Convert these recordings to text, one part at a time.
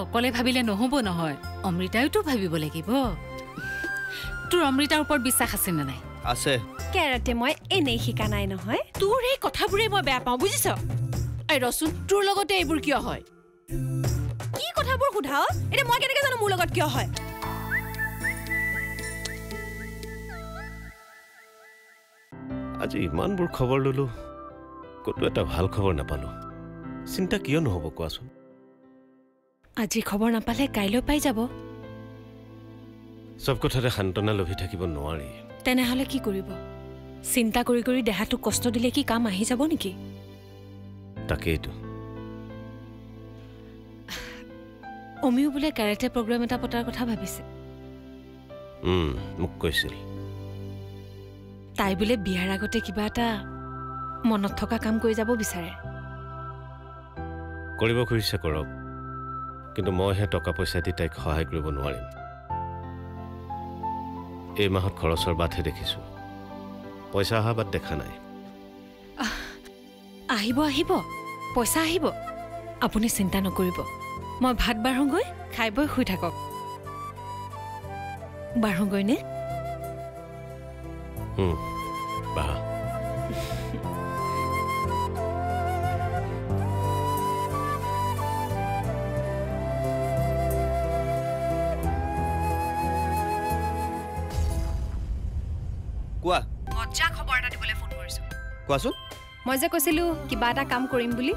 অকলে ভাবিলে নহ'ব নহয় অমৃতাইতো ভাবিব লাগিব তোৰ অমৃতাৰ ওপৰত বিশ্বাস আছে নে নাই আছে কেৰাটে মই এনেই শিকা নাই নহয় তোৰ এই কথাবোৰে মই বেয়া পাওঁ বুজিছ এই ৰচোন তোৰ লগতে এইবোৰ কিয় হয় কি কথাবোৰ সোধাও এতিয়া মই কেনেকৈ জানো মোৰ লগত কিয় হয় আজি ইমানবোৰ খবৰ ললো ক'তো এটা ভাল খবৰ নাপালো চিন্তা কিয় নহ'ব কোৱাচোন আজি খবৰ নাপালে কাইলৈ পাই যাব সব কথাতে শান্তনা লভি থাকিব নোৱাৰি তেনেহলে কি কৰিব চিন্তা কৰি কৰি দেহাটো কষ্ট দিলে কি কাম আহি যাব নেকি তাকেইতো অমিও বোলে কেৰাটে প্ৰগ্ৰাম এটা পতাৰ কথা ভাবিছে মোক কৈছিল তাই বোলে বিয়াৰ আগতে কিবা এটা মনত থকা কাম কৰি যাব বিচাৰে কৰিব খুজিছে কৰক কিন্তু মইহে টকা পইচা দি তাইক সহায় কৰিব নোৱাৰিম এই মাহত খৰচৰ বাটহে দেখিছো পইচা অহা বাট দেখা নাই আহিব আহিব পইচা আহিব আপুনি চিন্তা নকৰিব মই ভাত বাঢ়োগৈ খাই বৈ শুই থাকক বাঢ়োগৈ নে বাহ কোৱা মজ্জা খবৰ এটা দিবলৈ ফোন কৰিছো কোৱাচোন মই যে কৈছিলো কিবা এটা কাম কৰিম বুলি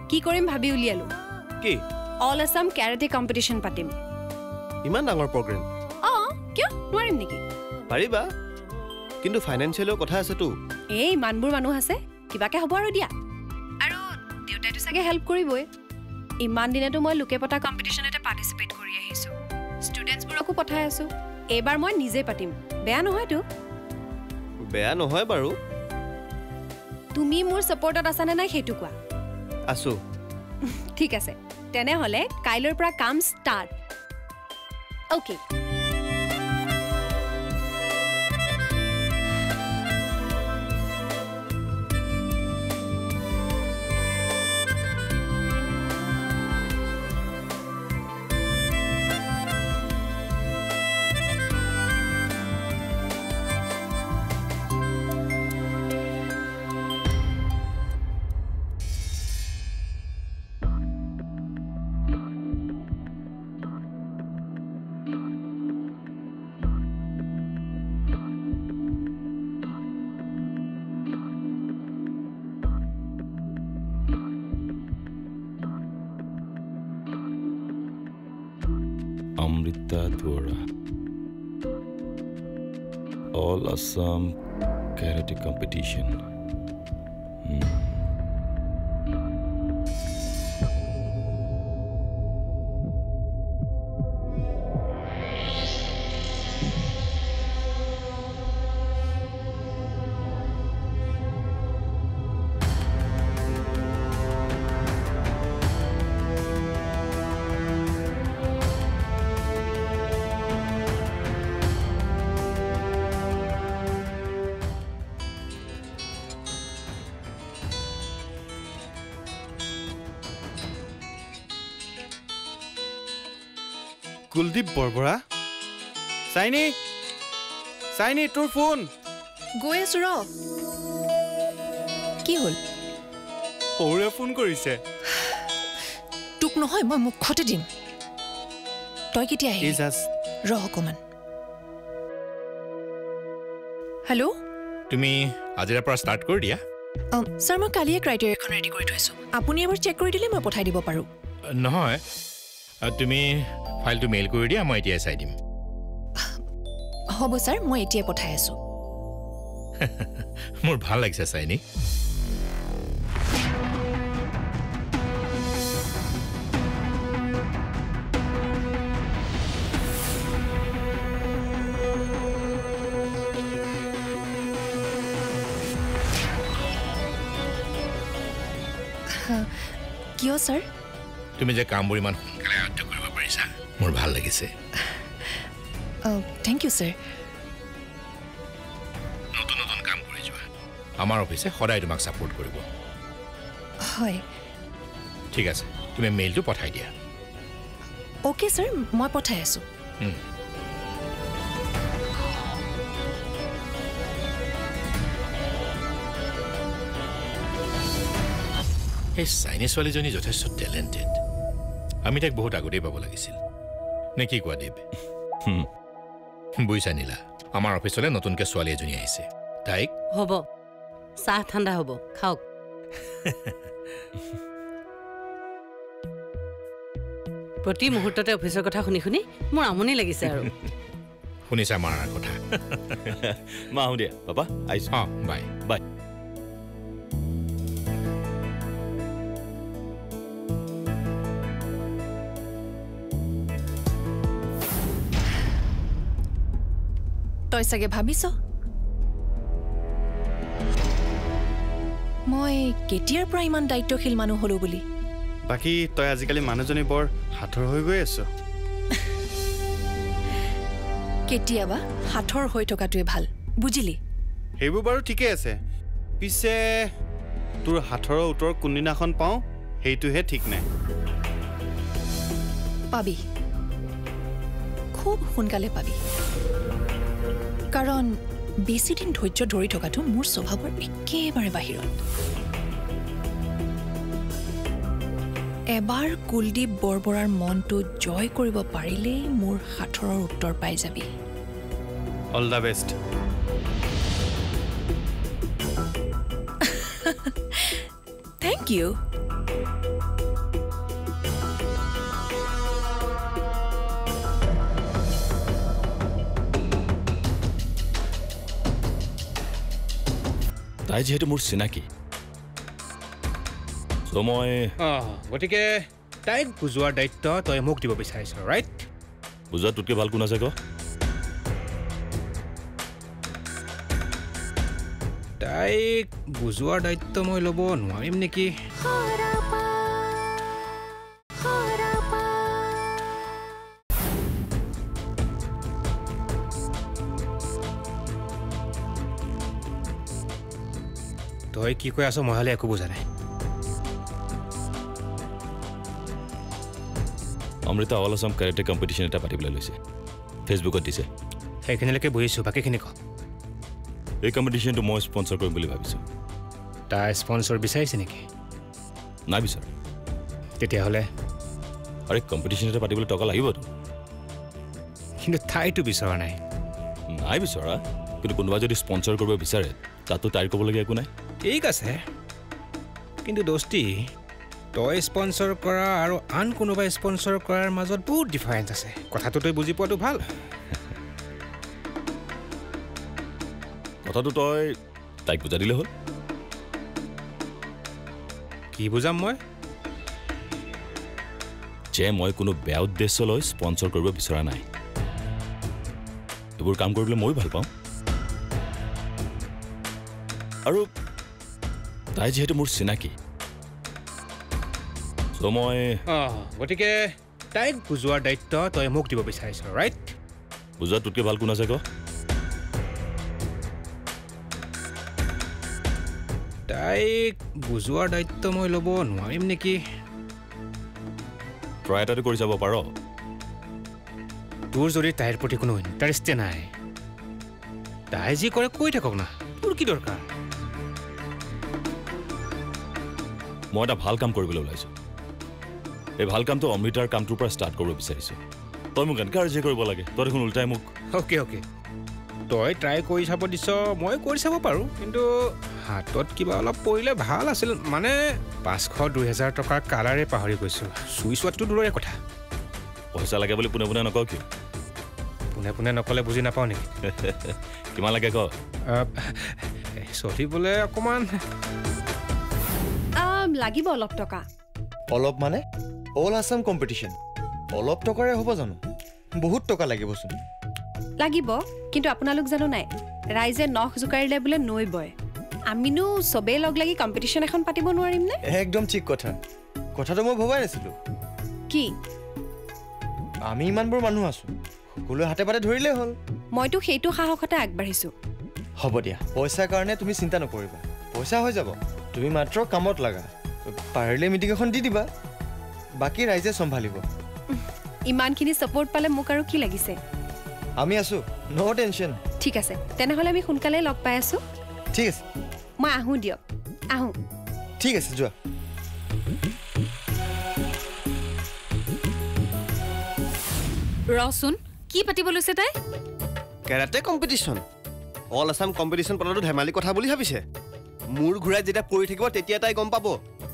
কি কৰিম ভাবি উলিয়ালো কি অল আসাম কেৰাটে কম্পিটিশন পাতিম ইমান ডাঙৰ প্ৰগ্ৰাম কিয় নোৱাৰিম নেকি পাৰিবা কিন্তু ফাইনান্সিয়েলৰ কথা আছেতো এই ইমানবোৰ মানুহ আছে কিবাকে হ'ব আৰু দিয়া আৰু দেউতাইতো চাগে হেল্প কৰিবই ইমান দিনেতো মই লোকে পতা কম্পিটিশনতে পাৰ্টিচিপেট কৰি আহিছো ষ্টুডেণ্টছবোৰকো পঠাই আছো এইবাৰ মই নিজে পাতিম বেয়া নহয়তো বেয়া নহয় বাৰু তুমি মোৰ সাপোৰ্টত আছানে নাই সেইটো কোৱা আছো ঠিক আছে তেনেহলে কাইলৈৰ পৰা কাম start okay Amrita Dwara All Assam Karate Competition Kuldeep Borbora চাইনি তোৰ ফোন গৈ আছো ৰ কি হ'ল সৌৰে ফোন কৰিছে তোক নহয় মই মুখতে দিম তই কেতিয়া আহিবি ৰ অকমান হেল্ল' তুমি আজিৰ পৰা ষ্টাৰ্ট কৰি দিয়া ছাৰ মই কালিয়ে ক্ৰাইটেৰিয়াখন ৰেডি কৰি থৈছোঁ আপুনি এবাৰ চেক কৰি দিলে মই পঠাই দিব পাৰোঁ নহয় তুমি ফাইলটো মেইল কৰি দিয়া মই এতিয়াই চাই দিম হ'ব ছাৰ মই এতিয়াই পঠাই আছোঁ মোৰ ভাল লাগিছে চাইনি কিয় ছাৰ তুমি যে কামবোৰ ইমান সোনকালে আয়ত্ত কৰিব পাৰিছা মোৰ ভাল লাগিছে থেংক ইউ ছাৰ নতুন নতুন কাম কৰি যোৱা আমাৰ অফিচে সদায় তোমাক ছাপোৰ্ট কৰিব হয় ঠিক আছে তুমি মেইলটো পঠাই দিয়া অ'কে ছাৰ মই পঠাই আছোঁ এই চাইনিজ ছোৱালীজনী যথেষ্ট টেলেণ্টেড আমি তাইক বহুত আগতেই পাব লাগিছিল নে কি কোৱা দেৱ বুজিছা নীলা আমাৰ অফিচলৈ নতুনকৈ ছোৱালী এজনী আহিছে তাইক হ'ব চাহ ঠাণ্ডা হ'ব খাওক প্ৰতি মুহূৰ্ততে অফিচৰ কথা শুনি শুনি মোৰ আমনি লাগিছে আৰু শুনিছা মাৰ কথা মা আহোঁ দিয়া পাপা আহিছোঁ অঁ বাই বাই তই চাগে ভাবিছ মই কেতিয়াৰ পৰা ইমান দায়িত্বশীল মানুহ হলো বুলি বাকী তই আজিকালি মানুহজনী বৰ হাতৰ হৈ গৈ আছ কেতিয়াবা হাতৰ হৈ থকাটোৱে ভাল বুজিলি সেইবোৰ বাৰু ঠিকেই আছে পিছে তোৰ হাতৰৰ উত্তৰ কোনদিনাখন পাওঁ সেইটোহে ঠিক নাই পাবি খুব সোনকালে পাবি কাৰণ বেছিদিন ধৈৰ্য ধৰি থকাটো মোৰ স্বভাৱৰ একেবাৰে বাহিৰত এবাৰ কুলদীপ বৰবৰাৰ মনটো জয় কৰিব পাৰিলেই মোৰ হাতৰৰ উত্তৰ পাই যাবি all the best thank you তাই যিহেতু মোৰ চিনাকি চ' মই গতিকে তাইক বুজোৱাৰ দায়িত্ব তই মোক দিব বিচাৰিছ ৰাইট বুজোৱা তোতকৈ ভাল কোন আছে ক তাইক বুজোৱাৰ দায়িত্ব মই ল'ব নোৱাৰিম নেকি তই কি কৈ আছ মই হ'লে একো বুজা নাই Amrita all Assam karate competition এটা পাতিবলৈ লৈছে ফেচবুকত দিছে সেইখিনিলৈকে বুজিছোঁ বাকীখিনি ক এই কম্পিটিশ্যনটো মই স্পনচৰ কৰিম বুলি ভাবিছোঁ তাই স্পনচৰ বিচাৰিছে নেকি নাই বিচৰা তেতিয়াহ'লে আৰে কম্পিটিশ্যন এটা পাতিবলৈ টকা লাগিবতো কিন্তু তাইতো বিচৰা নাই নাই বিচৰা কিন্তু কোনোবা যদি স্পনচৰ কৰিব বিচাৰে তাতো তাইৰ ক'বলগীয়া একো নাই ঠিক আছে কিন্তু দোস্তি তই স্পনচৰ কৰা আৰু আন কোনোবাই স্পনচৰ কৰাৰ মাজত বহুত ডিফাৰেঞ্চ আছে কথাটো তই বুজি পোৱাটো ভাল কথাটো তই তাইক বুজাই দিলে হ'ল কি বুজাম মই যে মই কোনো বেয়া উদ্দেশ্য লৈ স্পনচৰ কৰিব বিচৰা নাই এইবোৰ কাম কৰিবলৈ ময়ো ভাল পাওঁ আৰু তাই যিহেতু মোৰ চিনাকি চ' মই গতিকে তাইক বুজোৱাৰ দায়িত্ব তই মোক দিব বিচাৰিছ ৰাইট বুজোৱা তোতকৈ ভাল কোন আছে ক তাইক বুজোৱাৰ দায়িত্ব মই ল'ব নোৱাৰিম নেকি ট্ৰাই এটাটো কৰি চাব পাৰ তোৰ যদি তাইৰ প্ৰতি কোনো ইণ্টাৰেষ্টে নাই তাই যি কৰে কৈ থাকক না তোৰ কি দৰকাৰ মই এটা ভাল কাম কৰিবলৈ ওলাইছোঁ এই ভাল কামটো অমৃতাৰ কামটোৰ পৰা ষ্টাৰ্ট কৰিব বিচাৰিছোঁ তই মোক এনেকৈ আৰ্জি কৰিব লাগে তই দেখোন উল্টাই মোক অ'কে তই ট্ৰাই কৰি চাব দিছ মই কৰি চাব পাৰোঁ কিন্তু হাতত কিবা অলপ পৰিলে ভাল আছিল মানে 500-2000 টকাৰ কালাৰে পাহৰি গৈছোঁ চুই চোৱাটো দূৰৰে কথা পইচা লাগে বুলি পোনে পোনে নকওঁ কিয় পোনে নক'লে বুজি নাপাওঁ নেকি কিমান লাগে ক চলিবলৈ অকণমান লাগিব অলপ টকা অলপ মানে অল আছাম কম্পিটিশ্যন অলপ টকাৰে হ'ব জানো বহুত টকা লাগিবচোন লাগিব কিন্তু আপোনালোক জানো নাই ৰাইজে নখ জোকাৰিলে বোলে নৈ বয় আমিনো চবেই লগ লাগি কম্পিটিশ্যন এখন পাতিব নোৱাৰিম নে একদম ঠিক কথাটো মই ভবাই নাছিলোঁ কি আমি ইমানবোৰ মানুহ আছোঁ সকলোৱে হাতে পাতে ধৰিলেই হ'ল মইতো সেইটো সাহসতে আগবাঢ়িছোঁ হ'ব দিয়া পইচাৰ কাৰণে তুমি চিন্তা নকৰিবা পইচা হৈ যাব তুমি মাত্ৰ কামত লাগা পাৰিলে মিটিং এখন দি দিবা বাকী ৰাইজে চম্ভালিব ইমানখিনি সাপোৰ্ট পালে মোক আৰু কি লাগিছে আমি আছো নো টেনশন ঠিক আছে তেনেহলে আমি সোনকালে লগ পাই আছো ঠিক আছে মই আহো দিয়ক আহো ঠিক আছে যোৱা ৰচোন কি পাতিব লৈছে তাই karate competition all Assam competition পতাটো ধেমালি কথা বুলি ভাবিছে মূৰ ঘূৰাই যেতিয়া পৰি থাকিব তেতিয়া তাই গম পাব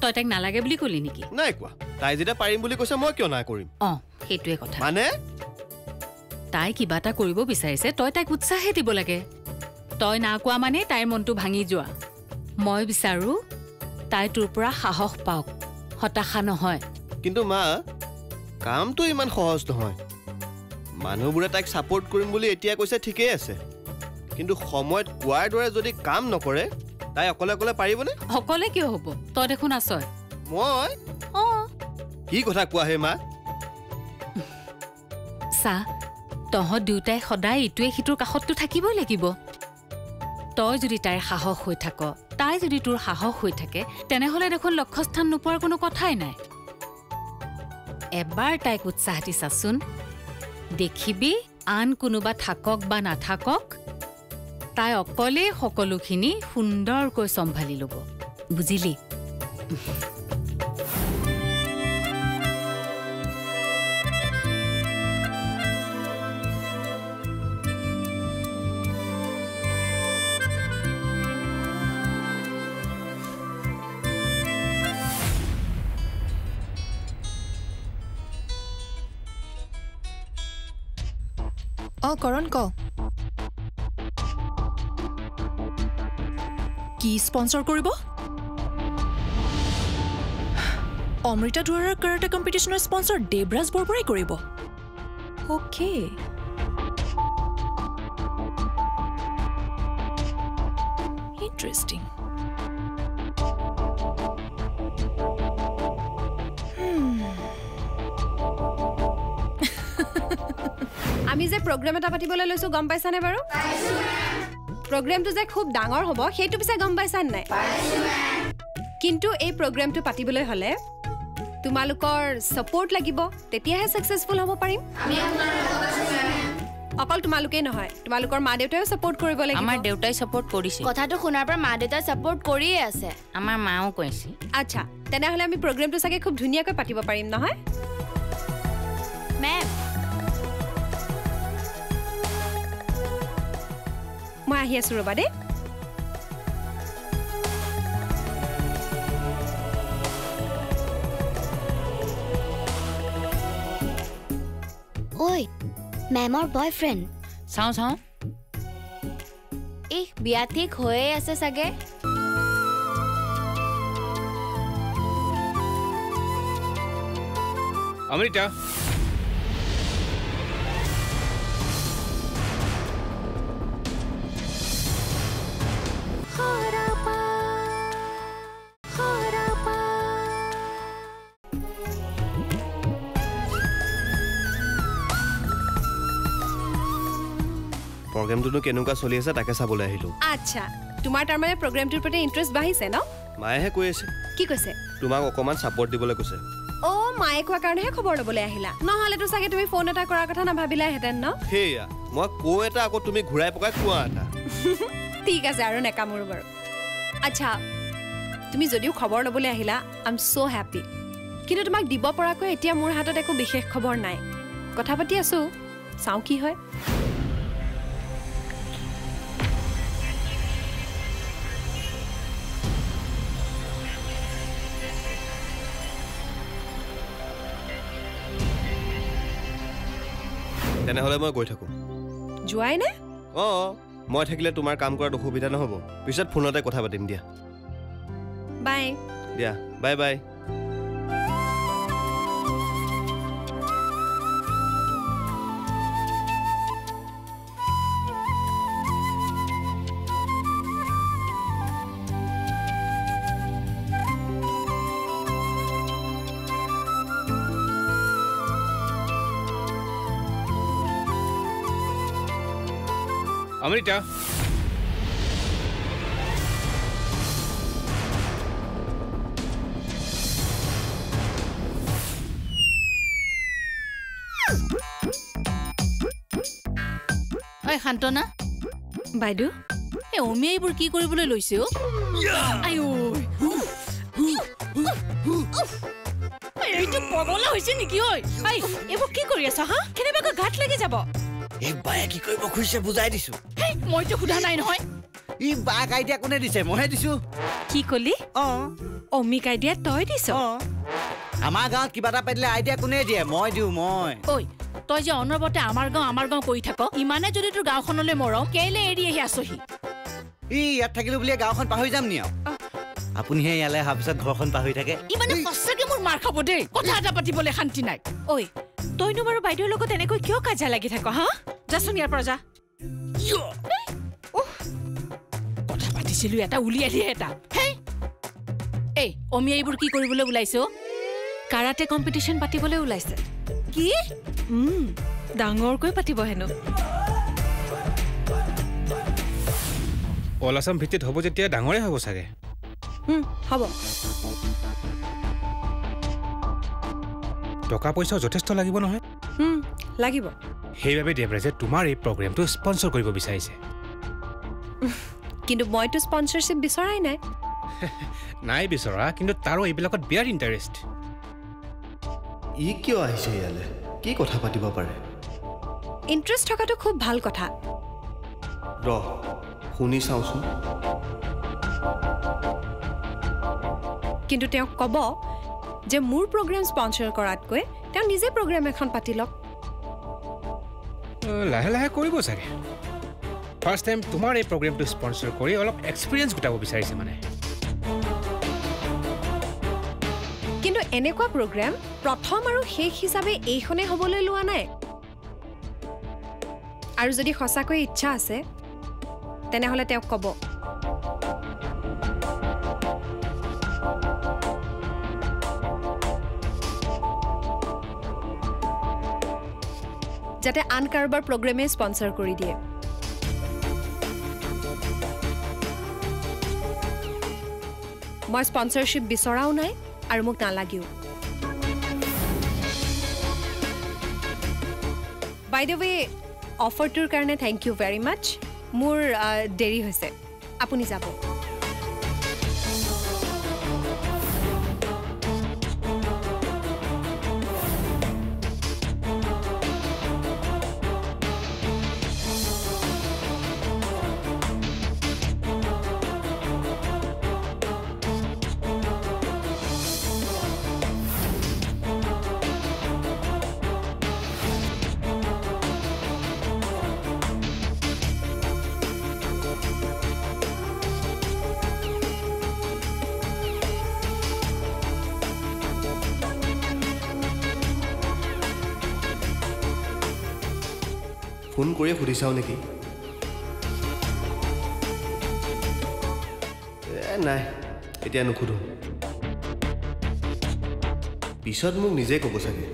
তই তাইক নালাগে বুলি কলি নেকি নাই কোৱা তাই যেতিয়া পাৰিম বুলি কৈছে মই কিয় নাই কৰিম সেইটোৱে কথা মানে তাই কিবা এটা কৰিব বিচাৰিছে তই তাইক উৎসাহে দিব লাগে তই না কোৱা মানে তাইৰ মনটো ভাঙি যোৱা মই বিচাৰো তাই তোৰ পৰা সাহস পাওক হতাশা নহয় কিন্তু মা কামটো ইমান সহজ নহয় মানুহবোৰে তাইক সাপোৰ্ট কৰিম বুলি এতিয়া কৈছে ঠিকই আছে কিন্তু সময়ত কোৱাৰ দৰে যদি কাম নকৰে তাই অকলে অকলে পাৰিবনে অকলে কিয় হ'ব তই দেখোন আছই মই কি কথা কোৱা হে মা চা তহঁত দুটাই সদায় ইটোৱে সিটোৰ কাষতটো থাকিবই লাগিব তই যদি তাইৰ সাহস হৈ থাক তাই যদি তোৰ সাহস হৈ থাকে তেনেহলে দেখোন লক্ষ্যস্থান নোপোৱাৰ কোনো কথাই নাই এবাৰ তাইক উৎসাহ দি চাচোন দেখিবি আন কোনোবা থাকক বা নাথাকক তাই অকলে সকলোখিনি সুন্দৰকৈ সম্ভালি ল'ব বুজিলি কৰণ ক কি স্পন্সৰ কৰিব অমৃতা দুৱাৰাৰ কাৰাটে কম্পিটিশনৰ স্পন্সৰ দেৱৰাজ বৰবৰাই কৰিব ওকে ইন্টাৰেষ্টিং আমি যে প্ৰগ্ৰাম এটা পাতিবলৈ লৈছো গম পাইছানে বাৰু প্ৰগ্ৰামটো যে খুব ডাঙৰ হ'ব সেইটো পিছে গম পাইছানে নাই কিন্তু এই প্ৰগ্ৰামটো পাতিবলৈ হলে তোমালোকৰ সাপোৰ্ট লাগিব তেতিয়াহে সাকসেসফুল হ'ব পাৰিম অকল তোমালোকেই নহয় তোমালোকৰ মা দেউতাইও সাপোৰ্ট কৰিব লাগিব আমাৰ দেউতাই সাপোৰ্ট কৰিছে কথাটো শুনাৰ পৰা মা দেউতাই সাপোৰ্ট কৰিয়ে আছে আমাৰ মাও কৈছে আচ্ছা তেনেহলে আমি প্ৰগ্ৰামটো চাগে খুব ধুনীয়াকৈ পাতিব পাৰিম নহয় মেম মই আহি আছো ৰবা দে ঐ মেমৰ বয়ফ্ৰেণ্ড চাওঁ এই বিয়া ঠিক হৈয়ে আছে চাগে অমৃতা প্ৰগ্ৰামটো কেনেকুৱা চলি আছে তাকে চাবলৈ আহিলো আচ্ছা তোমাৰ তাৰমানে প্ৰগ্ৰামটোৰ প্ৰতি ইন্টাৰেষ্ট বাঢ়িছে ন মায়েহে কৈ আছে কি কৈছে তোমাক অকমান সাপোৰ্ট দিবলৈ কৈছে মায়ে কোৱা কাৰণেহে খবৰ ল'বলৈ আহিলা নহ'লেতো চাগে তুমি ফোন এটা কৰাৰ কথা নাভাবিলাহেঁতেন ন হেয়া মই কওঁ এটা আকৌ তুমি ঘূৰাই পকাই কোৱা এটা ঠিক আছে আৰু নেকামোৰো বাৰু আচ্ছা তুমি যদিও খবৰ ল'বলৈ আহিলা আই এম সো হ্যাপি কিন্তু তোমাক দিব পৰাকৈ এতিয়া মোৰ হাতত একো বিশেষ খবৰ নাই কথা পাতি আছো চাওঁ কি হয় তেনেহলে মই গৈ থাকো যোৱাই নে মই থাকিলে তোমাৰ কাম কৰাত অসুবিধা নহব পিছত ফোনতে কথা পাতিম দিয়া বাই দিয়া বাই বাই অমৃতা ঐ শান্তনা বাইদেউ এই অমিয়ে এইবোৰ কি কৰিবলৈ লৈছে অ এইটো পগলা হৈছে নেকি ঐ এইবোৰ কি কৰি আছা হা কেনেবাকৈ গাঁত লাগি যাব এই বায়ে কি কৰিব খুজিছে বুজাই দিছো মইতো সোধা নাই নহয় ই বাক আইডিয়া কোনে দিছে মইহে দিছো কি কলি অমিক আইডিয়া তই দিছ আমাৰ গাঁৱত কিবা এটা পাতিলে আইডিয়া কোনে দিয়ে মই দিওঁ মই ঐ তই যে অনবৰতে আমাৰ গাঁও কৰি থাক ইমানে যদি তোৰ গাঁওখনলৈ মৰম কেলে এৰি আহি আছহি ই ইয়াত থাকিলো বুলি গাঁওখন পাহৰি যাম নি আপুনিহে ইয়ালৈ অহাৰ পিছত ঘৰখন পাহৰি থাকে ইমানে সঁচাকে মোৰ মাৰ খাব দেই কথা এটা পাতিবলৈ শান্তি নাই ঐ তইনো বাৰু বাইদেউৰ লগত এনেকৈ কিয় কাজিয়া লাগি থাক হা যাচোন ইয়াৰ পৰা যা কথা পাতিছিলো এটা উলিয়াই দিয়ে এটা এই অমিয়ে এইবোৰ কি কৰিবলৈ ওলাইছে কাৰাটে কম্পিটিশ্যন পাতিবলৈ ওলাইছে কি ডাঙৰকৈ পাতিব হেনো অল আছাম ভিত্তিত হ'ব যেতিয়া ডাঙৰে হ'ব চাগে হ'ব টকা পইচাও যথেষ্ট লাগিব নহয় লাগিব সেইবাবে দেৱৰাজে তোমাৰ এই প্ৰগ্ৰেমটো স্পন্সৰ কৰিব বিচাৰিছে কিন্তু মইতো স্পন্সৰশ্বিপ বিচৰাই নাই নাই বিচৰা কিন্তু তাৰো এইবিলাকত বিৰাট ইণ্টাৰেষ্ট ই কিয় আহিছে ইয়ালৈ কি কথা পাতিব পাৰে ইণ্টাৰেষ্ট থকাটো খুব ভাল কথা শুনি চাওঁচোন কিন্তু তেওঁক ক'ব যে মোৰ প্ৰগ্ৰেম স্পন্সৰ কৰাতকৈ তেওঁ নিজে প্ৰগ্ৰেম এখন পাতি লওক লাহে লাহে কৰিব চাগে ফাৰ্ষ্ট টাইম তোমাৰ এই প্ৰগ্ৰেমটো স্পন্সৰ কৰি অলপ এক্সপিৰিয়েঞ্চ গোটাব বিচাৰিছে মানে কিন্তু এনেকুৱা প্ৰগ্ৰেম প্ৰথম আৰু শেষ হিচাপে এইখনে হ'বলৈ লোৱা নাই আৰু যদি সঁচাকৈ ইচ্ছা আছে তেনেহ'লে তেওঁক ক'ব যাতে আন কাৰোবাৰ প্ৰগ্ৰেমে স্পন্সৰ কৰি দিয়ে মই স্পন্সৰশ্বিপ বিচৰাও নাই আৰু মোক নালাগিও বাই দ্য ৱে অফাৰটোৰ কাৰণে থেংক ইউ ভেৰি মাছ মোৰ দেৰি হৈছে আপুনি যাব ফোন কৰি সুধি চাওঁ নেকি নাই এতিয়া নুসুধো পিছত মোক নিজে ক'ব চাগে